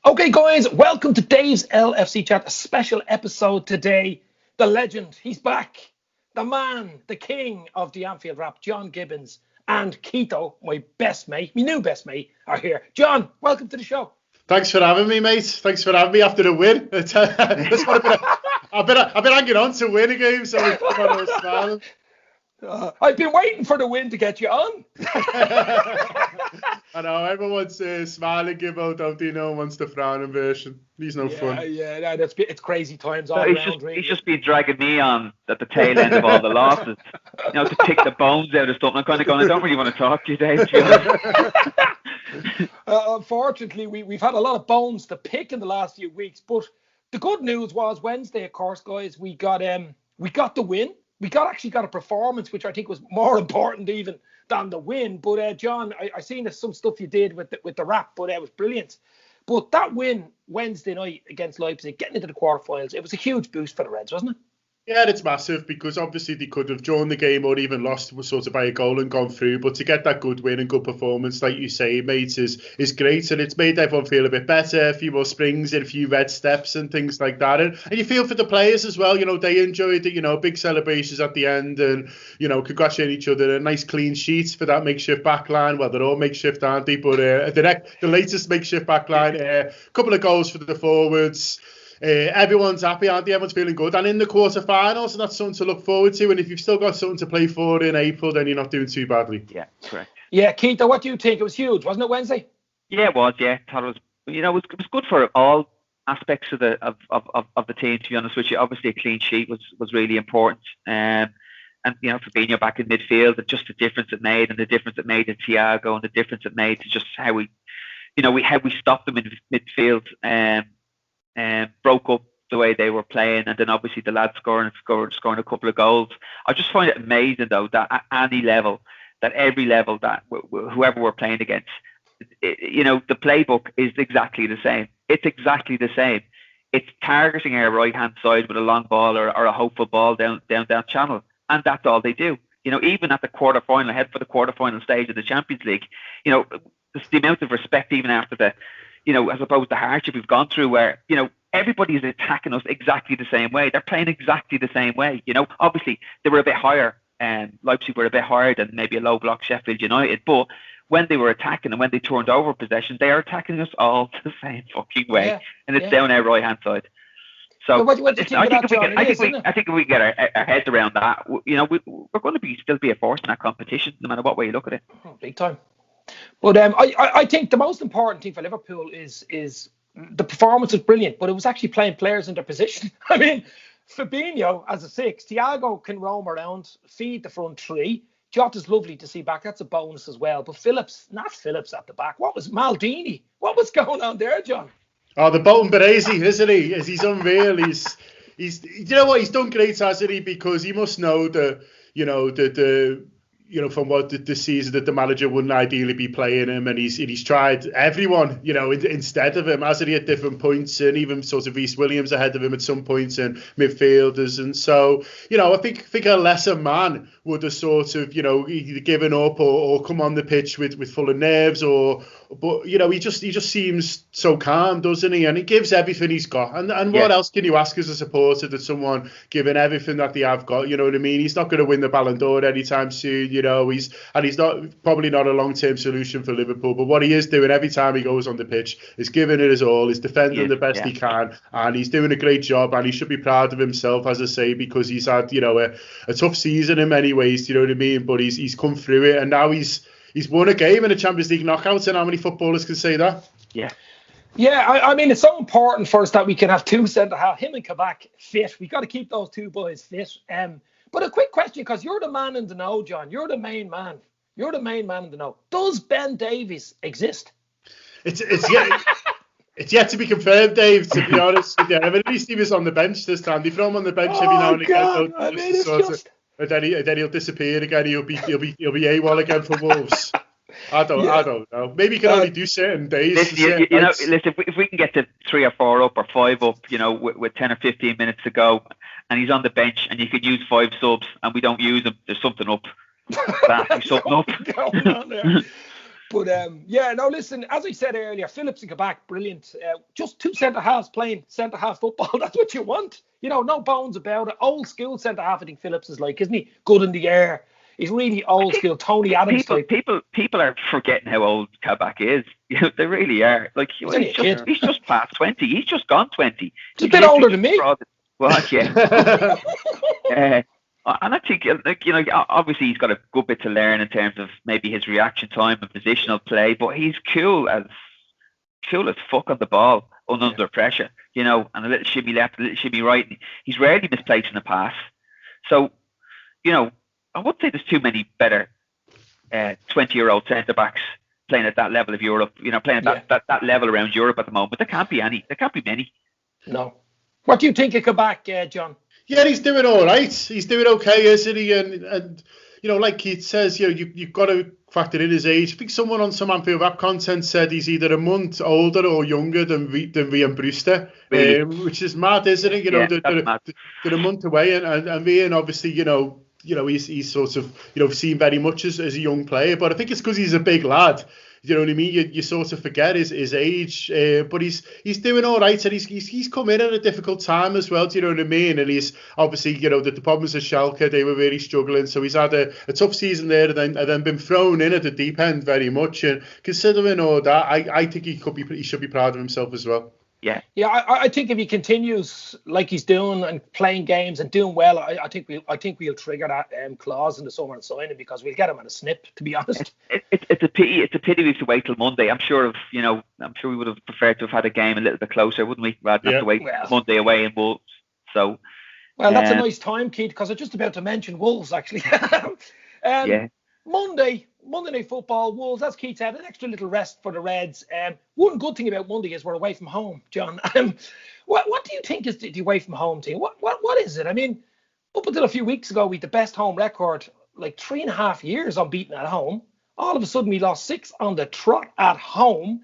Okay, guys, welcome to Dave's LFC Chat, a special episode today. The legend, he's back. The man, the king of the Anfield Wrap, John Gibbons, and Keito, my best mate, my new best mate, are here. John, welcome to the show. Thanks for having me, mate. Thanks for having me after the win. I've been hanging on to win a game, so I was smiling. I've been waiting for the win to get you on. I know, everyone's smiling, give out, don't they? No one wants the frowning version. He's no fun. Yeah, it's crazy times all around. He's just been dragging me on at the tail end of all the losses, to pick the bones out of stuff. I'm kind of going, I don't really want to talk to you, Dave. Unfortunately, we've had a lot of bones to pick in the last few weeks, but the good news was Wednesday, of course, guys, we got the win. We actually got a performance, which I think was more important even than the win. But John, I seen some stuff you did with the wrap, but it was brilliant. But that win Wednesday night against Leipzig, getting into the quarterfinals, it was a huge boost for the Reds, wasn't it? Yeah, it's massive because obviously they could have drawn the game or even lost sort of by a goal and gone through. But to get that good win and good performance, like you say, mate, is great. And it's made everyone feel a bit better, a few more springs in, a few red steps and things like that. And you feel for the players as well. They enjoyed it, big celebrations at the end and, congratulating each other. A nice clean sheet for that makeshift backline. Well, they're all makeshift, aren't they? But the latest makeshift backline, a couple of goals for the forwards. Everyone's happy, aren't they? Everyone's feeling good. And in the quarterfinals, and that's something to look forward to. And if you've still got something to play for in April, then you're not doing too badly. Yeah, correct. Yeah, Keito, what do you think? It was huge, wasn't it, Wednesday? Yeah, it was. Yeah, thought it was. It was good for all aspects of the team. To be honest with you, obviously a clean sheet was really important. And Fabinho back in midfield, and just the difference it made, and the difference it made to Thiago, and the difference it made to just how we stopped them in midfield. And broke up the way they were playing, and then obviously the lads scoring a couple of goals. I just find it amazing though that at any level, that every level that whoever we're playing against, the playbook is exactly the same. It's exactly the same. It's targeting our right hand side with a long ball or a hopeful ball down channel, and that's all they do. Even at the quarterfinal, ahead for the quarterfinal stage of the Champions League, there's the amount of respect even after the. I suppose the hardship we've gone through where, everybody is attacking us exactly the same way. They're playing exactly the same way. Obviously they were a bit higher and Leipzig were a bit higher than maybe a low block Sheffield United. But when they were attacking and when they turned over possession, they are attacking us all the same fucking way. Yeah, and it's down our right hand side. So what do you think I think if we get our heads around that, we're going to still be a force in that competition, no matter what way you look at it. Big time. But I think the most important thing for Liverpool is the performance was brilliant, but it was actually playing players in their position. I mean, Fabinho as a 6, Thiago can roam around, feed the front three. Jota's lovely to see back. That's a bonus as well. But Phillips at the back. What was Maldini? What was going on there, John? Oh, the Bolton Baresi, isn't he? He's unreal. He's He's done great, hasn't he? Because he must know that, from what the season that the manager wouldn't ideally be playing him, and he's tried everyone, instead of him, hasn't he, at different points, and even sort of Reece Williams ahead of him at some points, and midfielders, and so, I think a lesser man would have sort of, either given up or come on the pitch with full of nerves, but he just seems so calm, doesn't he? And he gives everything he's got, and what else can you ask as a supporter that someone giving everything that they have got? You know what I mean? He's not going to win the Ballon d'Or anytime soon. He's probably not a long-term solution for Liverpool, but what he is doing every time he goes on the pitch is giving it his all. He's defending the best he can, and he's doing a great job, and he should be proud of himself, as I say, because he's had a tough season in many ways. You know what I mean? But he's come through it, and now he's won a game in a Champions League knockout, and how many footballers can say that? Yeah, I mean, it's so important for us that we can have two centre-half, him and Kabak, fit. We've got to keep those two boys fit. But a quick question, because you're the man in the know, John. You're the main man. You're the main man in the know. Does Ben Davies exist? It's yet to be confirmed, Dave, to be honest with you. I mean, at least he was on the bench this time. They throw him on the bench every now and again. And then he'll disappear again. He'll be AWOL again for Wolves. I don't know. Maybe he can only do certain days. Listen, if we can get to 3 or 4 up or 5 up, with 10 or 15 minutes to go, and he's on the bench, and you could use 5 subs, and we don't use him, there's something up. There's something up. But no, listen, as I said earlier, Phillips will go back, brilliant. Just two centre-halves playing centre-half football, that's what you want. No bones about it. Old school centre-half, I think Phillips is like, isn't he? Good in the air. He's really old school, Tony Adams type. People are forgetting how old Kabak is. They really are. Like he's just past 20. He's just gone 20. He's a bit older than me. Well, yeah. And I think, obviously he's got a good bit to learn in terms of maybe his reaction time and positional play, but he's cool as fuck on the ball under pressure, and a little shimmy left, a little shimmy right. He's rarely misplacing a pass. So, I wouldn't say there's too many better 20-year-old centre-backs playing at that level of Europe, playing at that level around Europe at the moment. There can't be any. There can't be many. No. What do you think of Kabak, John? Yeah, he's doing all right. He's doing okay, isn't he? And like Keith says, you've got to factor in his age. I think someone on some Anfield Wrap content said he's either a month older or younger than Rian Brewster, really? Which is mad, isn't it? They're a month away, and Rian obviously, he's sort of seen very much as a young player, but I think it's because he's a big lad. You know what I mean? You sort of forget his age, but he's doing all right, and he's come in at a difficult time as well. Do you know what I mean? And he's obviously, the problems at Schalke, they were really struggling, so he's had a tough season there, and then been thrown in at the deep end very much. And considering all that, I think he should be proud of himself as well. Yeah. I think if he continues like he's doing and playing games and doing well, I think we'll trigger that clause in the summer and sign him, because we'll get him on a snip, to be honest. It's a pity. It's a pity we have to wait till Monday. I'm sure we would have preferred to have had a game a little bit closer, wouldn't we? Rather than have to wait Monday away in Wolves. So. Well, that's a nice time, Keith, because I'm just about to mention Wolves actually. Monday Night Football, Wolves, as Keith said, an extra little rest for the Reds. One good thing about Monday is we're away from home, John. What do you think is the away from home team? What is it? I mean, up until a few weeks ago, we had the best home record, like 3.5 years unbeaten at home. All of a sudden, we lost 6 on the trot at home.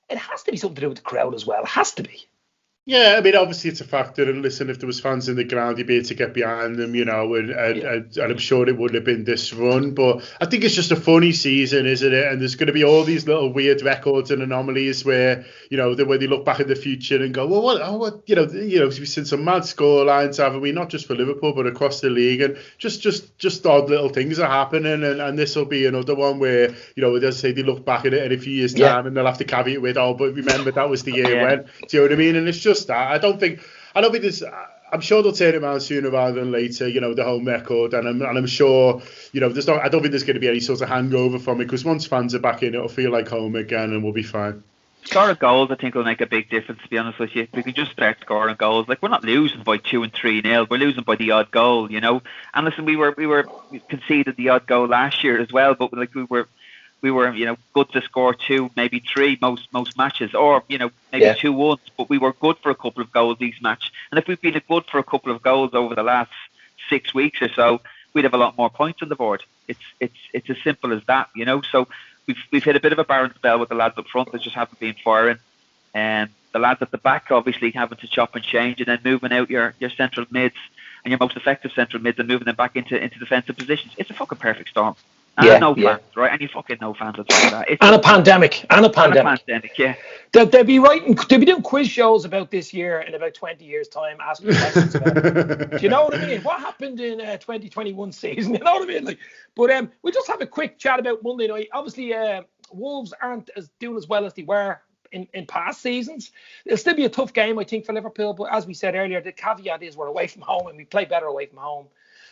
It has to be something to do with the crowd as well. It has to be. Yeah, I mean, obviously it's a factor, and listen, if there was fans in the ground, you'd be able to get behind them, and I'm sure it wouldn't have been this run, but I think it's just a funny season, isn't it? And there's going to be all these little weird records and anomalies where, where they look back in the future and go, well, what we've seen some mad score lines, haven't we? Not just for Liverpool, but across the league, and just odd little things are happening, and this will be another one where, as I say, they look back at it in a few years' time, and they'll have to caveat with, but remember that was the year when, do you know what I mean? And it's just that. I don't think there's. I'm sure they'll turn it around sooner rather than later. The home record, and I'm sure there's not. I don't think there's going to be any sort of hangover from it, because once fans are back in, it'll feel like home again, and we'll be fine. Scoring goals, I think, will make a big difference. To be honest with you, we can just start scoring goals. Like, we're not losing by 2 and 3-0. We're losing by the odd goal, And listen, we conceded the odd goal last year as well, but like we were good to score 2, maybe 3 most matches, or maybe 2 once. But we were good for a couple of goals each match. And if we've been good for a couple of goals over the last 6 weeks or so, we'd have a lot more points on the board. It's as simple as that, So we've hit a bit of a barren spell with the lads up front that just haven't been firing, and the lads at the back obviously having to chop and change, and then moving out your central mids and your most effective central mids and moving them back into defensive positions. It's a fucking perfect storm. And fans, right? And you fucking know fans are doing that. And a pandemic. Yeah. They'll be doing quiz shows about this year in about 20 years' time, asking questions about it. Do you know what I mean? What happened in 2021 season? You know what I mean? But we'll just have a quick chat about Monday night. Obviously, Wolves aren't doing as well as they were in past seasons. It'll still be a tough game, I think, for Liverpool. But as we said earlier, the caveat is we're away from home, and we play better away from home.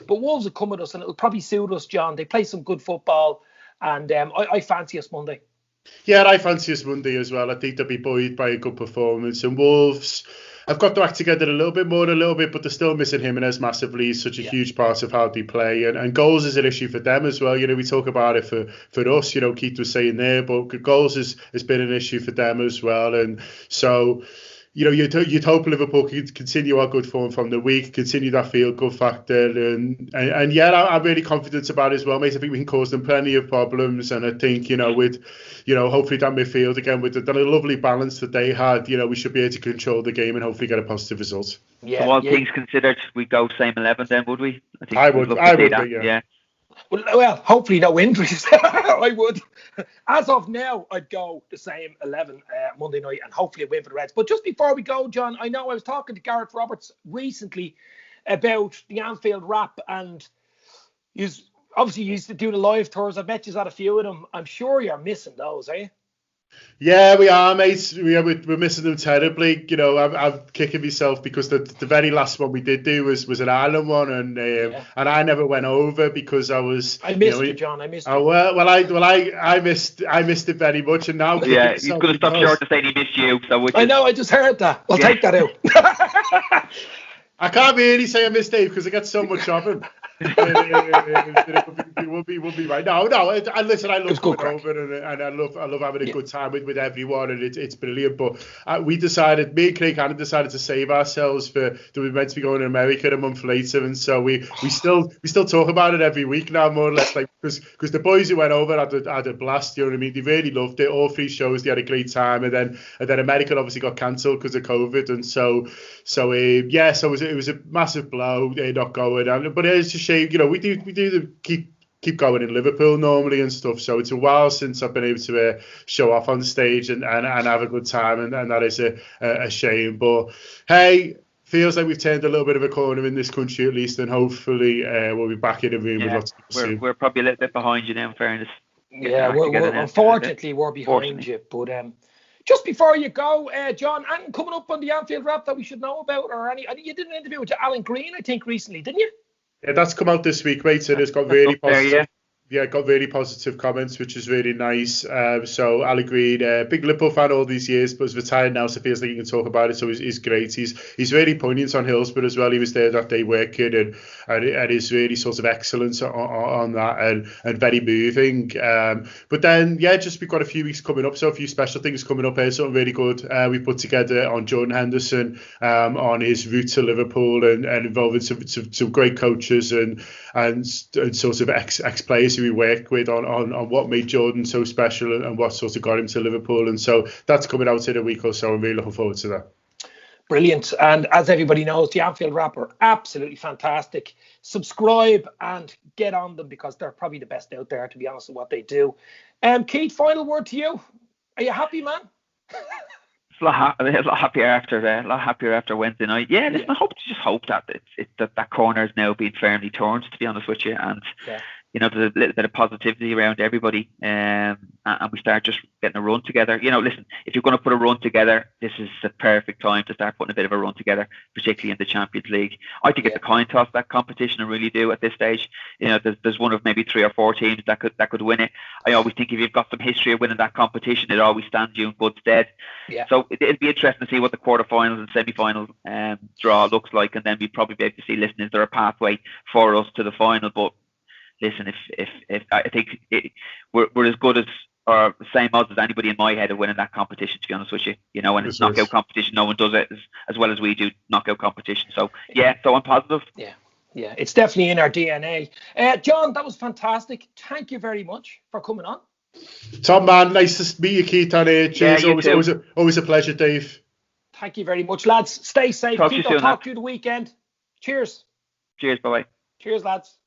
But Wolves will come with us, and it'll probably suit us, John. They play some good football, and I fancy us Monday. Yeah, I fancy us Monday as well. I think they'll be buoyed by a good performance. And Wolves have got to act together a little bit, but they're still missing Jimenez massively. He's such a huge part of how they play. And goals is an issue for them as well. We talk about it for us, Keith was saying there, but goals has been an issue for them as well. And so, you'd hope Liverpool could continue our good form from the week, continue that feel-good factor, and I'm really confident about it as well, mate. I think we can cause them plenty of problems, and I think, with, hopefully that midfield again, with the lovely balance that they had, we should be able to control the game and hopefully get a positive result. Yeah, so all things considered, we go same 11 then, would we? I would, yeah. Well, hopefully no injuries. I would. As of now, I'd go the same 11 Monday night and hopefully a win for the Reds. But just before we go, John, I know I was talking to Gareth Roberts recently about the Anfield Wrap, and he's obviously used to do the live tours. I bet you've had a few of them. I'm sure you're missing those, are you? Yeah, we are, mate. We're missing them terribly. You know, I'm kicking myself because the very last one we did do was an Ireland one, and I never went over because I missed it, John. I missed it. I missed it very much, and now he's going to stop short to say he missed you. So I know. I just heard that. I'll take that out. I can't really say I missed Dave because I get so much of him. It would be right. No. And listen, I love going over and I love having a good time with everyone, and it's brilliant. But me and Craig kind of decided to save ourselves for we were meant to be going to America a month later, and so we still talk about it every week now, more or less, like because the boys who went over had a blast. You know what I mean? They really loved it. All 3 shows, they had a great time, and then America obviously got cancelled because of COVID, and so it was a massive blow not going. But it's a shame. You know, we do keep going in Liverpool normally and stuff. So it's a while since I've been able to show off on stage and have a good time, and that is a shame. But hey, feels like we've turned a little bit of a corner in this country at least, and hopefully we'll be back in the room with lots of people soon. We're probably a little bit behind you now, in fairness. Yeah, unfortunately we're behind you. But just before you go, John, anything coming up on the Anfield Wrap that we should know about, or you did an interview with Alan Green, I think, recently, didn't you? Yeah, that's come out this week, mate, and it's got really positive. Got really positive comments, which is really nice. So Alan Green, big Liverpool fan all these years, but is retired now, so feels like he can talk about it. So he's great. He's really poignant on Hillsborough as well. He was there that day working, and is really sort of excellent on that, and very moving. But then just we've got a few weeks coming up, so a few special things coming up here. Something really good we put together on Jordan Henderson on his route to Liverpool, and involving some great coaches and sort of ex players we worked with on what made Jordan so special and what sort of got him to Liverpool, and so that's coming out in a week or so. I'm really looking forward to that. Brilliant. And as everybody knows, the Anfield Wrap are absolutely fantastic. Subscribe and get on them because they're probably the best out there, to be honest, with what they do. Keith, final word to you. Are you happy, man? A lot happier after Wednesday night. Yeah, listen, I hope that corner is now being firmly turned, to be honest with you, and you know, there's a little bit of positivity around everybody, and we start just getting a run together. You know, listen, if you're going to put a run together, this is the perfect time to start putting a bit of a run together, particularly in the Champions League. I think it's a coin toss, that competition, I really do at this stage. You know, there's one of maybe 3 or 4 teams that could win it. I always think if you've got some history of winning that competition, it always stands you in good stead. Yeah. So it'll be interesting to see what the quarterfinals and semi-final draw looks like, and then we'll probably be able to see, listen, is there a pathway for us to the final? But listen, if I think we're as good as, or the same odds as anybody in my head of winning that competition, to be honest with you. You know, and it's knockout competition, no one does it as well as we do, knockout competition. So so I'm positive. Yeah, it's definitely in our DNA. John, that was fantastic. Thank you very much for coming on. Tom, man, nice to meet you, Keith, on here. Cheers. Always a pleasure, Dave. Thank you very much, lads. Stay safe. Talk to you soon, talk to you the weekend. Cheers. Cheers, bye-bye. Cheers, lads.